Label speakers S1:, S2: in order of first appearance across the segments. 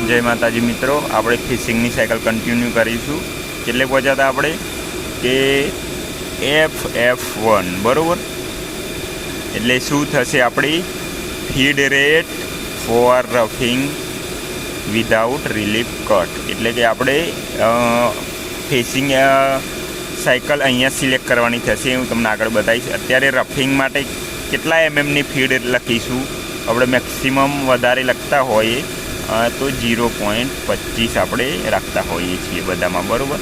S1: जय माताजी मित्रों, આપણે ફિશિંગની સાયકલ કન્ટિન્યુ કરીશું। કેટલે પહોંચ્યા હતા આપણે કે FF1 બરાબર। એટલે શું થશે આપણી feed rate for roughing without relief cut, એટલે કે આપણે ફિશિંગ સાયકલ અહીંયા સિલેક્ટ કરવાની થશે। હું તમને આગળ બતાવીશ। અત્યારે રફિંગ માટે કેટલા એમએમની ફીડ લખીશું। આપણે મેક્સિમમ વધારે લખતા હોઈએ તો 0.25 આપણે રાખતા હોઈએ છીએ બધામાં બરાબર।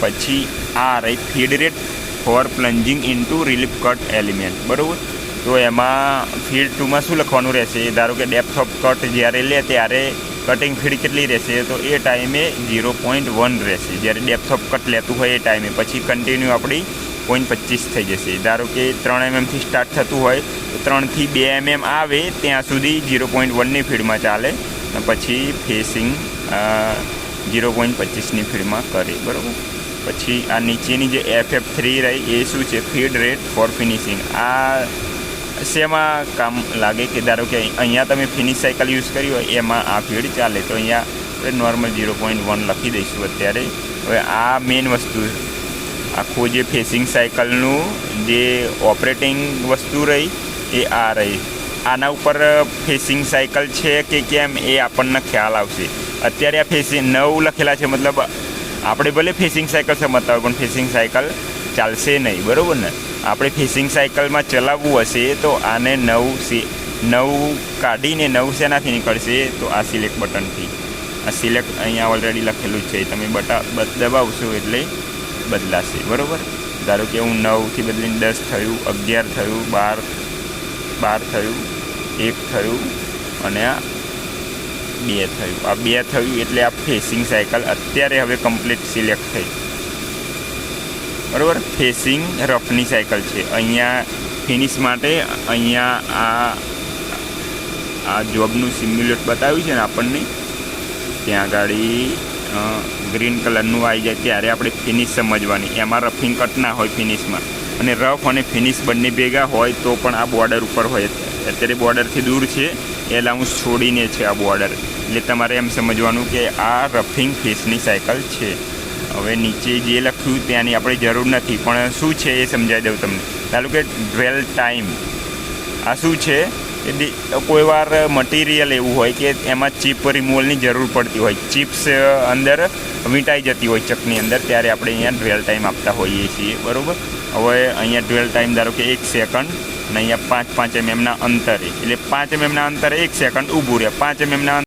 S1: પછી આ રહી feed rate for plunging into relief cut element બરાબર। તો એમાં ફીડ 2માં શું લખવાનું રહેશે? ધારો કે ડેપ્થ ઓફ કટ જ્યારે લે ત્યારે કટિંગ ફીડ કેટલી રહેશે? તો એ ટાઈમે 0.1 રહેશે જ્યારે ડેપ્થ ઓફ કટ લેતું હોય એ ટાઈમે। પછી કન્ટિન્યુ આપણી 0.25 થઈ જશે। ધારો કે 3 mmથી સ્ટાર્ટ થતું હોય તો 3 થી 2 mm આવે ત્યાં સુધી 0.1ની ફીડમાં ચાલે, પછી ફેસિંગ 0.25ની ફીડમાં કરે બરાબર। પછી આ નીચેની જે FF3 રહી એ શું છે? Feed rate for finishing. આ શેમાં કામ લાગે કે ધારો કે અહીંયા તમે ફિનિશ સાયકલ યુઝ કરી હોય એમાં આ ફીડ ચાલે, તો અહીંયા આપણે નોર્મલ 0.1 લખી દઈશું અત્યારે। હવે આ મેઇન વસ્તુ આખું જે ફેસિંગ સાયકલનું જે ઓપરેટિંગ વસ્તુ રહી એ આ રહી। આના ઉપર ફેસિંગ સાયકલ છે કે કેમ એ આપણને ખ્યાલ આવશે। અત્યારે આ ફેસિંગ 9 લખેલા છે, મતલબ આપણે ભલે ફેસિંગ સાયકલ સમજતા હોય પણ ફેસિંગ સાયકલ ચાલશે નહીં બરાબર ને। આપણે ફેસિંગ સાયકલમાં ચલાવવું હશે તો આને 9 કાઢીને 9 શેનાથી નીકળશે? તો આ સિલેક્ટ બટનથી। આ સિલેક્ટ અહીંયા ઓલરેડી લખેલું જ છે, તમે દબાવશો એટલે બદલાશે બરાબર। ધારો કે હું 9થી બદલીને 10 થયું, 11 થયું, 12 થયું, 1 થયું અને આ 2 થયું। આ 2 થયું એટલે આ ફેસિંગ સાયકલ અત્યારે હવે કમ્પ્લીટ સિલેક્ટ થઈ બરાબર। ફેસિંગ રફની સાયકલ છે। અહીંયા ફિનિશ માટે અહીંયા આ જોબનું સિમ્યુલેટ બતાવ્યું છે ને આપણને, ત્યાં ગાડી ગ્રીન કલરનું આવી જાય ત્યારે આપણે ફિનિશ સમજવાની। એમાં રફિંગ કટ ના હોય ફિનિશમાં, અને રફ અને ફિનિશ બંને ભેગા હોય તો પણ આ બોર્ડર ઉપર હોય। અત્યારે બોર્ડરથી દૂર છે એ લાઉન્સ છોડીને છે આ બોર્ડર, એટલે તમારે એમ સમજવાનું કે આ રફિંગ ફેસની સાયકલ છે। હવે નીચે જે લખ્યું ત્યાંની આપણે જરૂર નથી, પણ શું છે એ સમજાવી દઉં તમને। ધારો કે ડ્વેલ ટાઈમ આ શું છે? કોઈ વાર મટીરિયલ એવું હોય કે એમાં ચીપ રિમૂવલની જરૂર પડતી હોય, ચિપ્સ અંદર વીંટાઈ જતી હોય ચકની અંદર, ત્યારે આપણે અહીંયા ડ્વેલ ટાઈમ આપતા હોઈએ છીએ બરાબર। હવે અહીંયા ડ્વેલ ટાઈમ ધારો કે 1 સેકન્ડ અને અહીંયા 5 mmના અંતરે, એટલે 5 mmના અંતરે 1 સેકન્ડ ઊભું રહે, 5 mmના